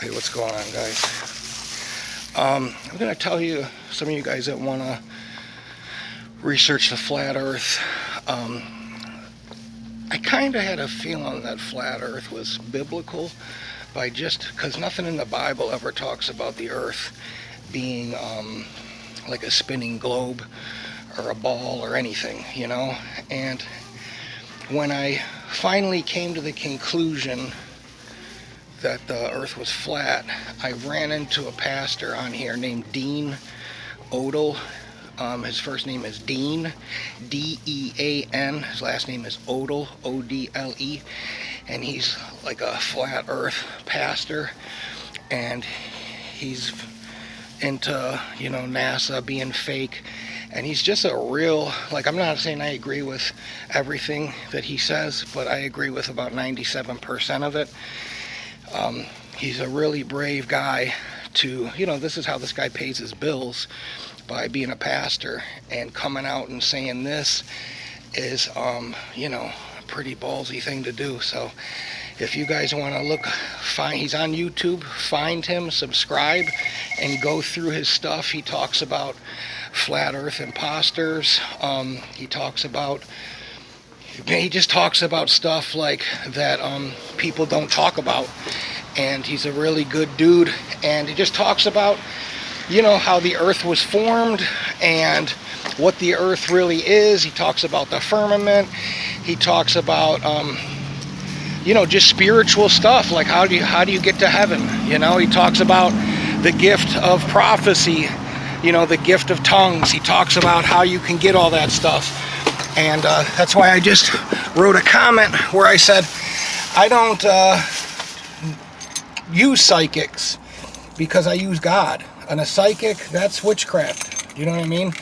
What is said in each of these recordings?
Hey, what's going on, guys? I'm going to tell you, some of you guys that want to research the flat earth, I kind of had a feeling that flat earth was biblical, because nothing in the Bible ever talks about the earth being like a spinning globe or a ball or anything, And when I finally came to the conclusion that the earth was flat, I ran into a pastor on here named Dean Odle. His first name is Dean, D-E-A-N. His last name is Odle, O-D-L-E. And he's like a flat earth pastor. And he's into, NASA being fake. And he's just a real, I'm not saying I agree with everything that he says, but I agree with about 97% of it. He's a really brave guy to, this is how this guy pays his bills, by being a pastor, and coming out and saying this is, a pretty ballsy thing to do. So if you guys want to look, he's on YouTube, find him, subscribe, and go through his stuff. He talks about flat earth imposters. He just talks about stuff like that people don't talk about, and he's a really good dude. And he just talks about, how the earth was formed and what the earth really is. He talks about the firmament. He talks about just spiritual stuff, like how do you get to heaven. He talks about the gift of prophecy, the gift of tongues. He talks about how you can get all that stuff. And that's why I just wrote a comment where I said, I don't use psychics because I use God. And a psychic, that's witchcraft. You know what I mean?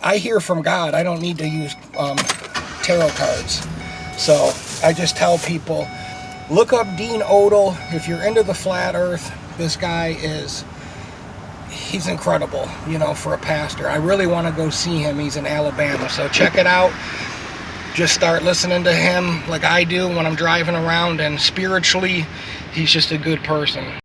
I hear from God. I don't need to use tarot cards. So I just tell people, look up Dean Odle. If you're into the flat earth, this guy he's incredible, for a pastor. I really want to go see him. He's in Alabama. So check it out. Just start listening to him like I do when I'm driving around, and spiritually, he's just a good person.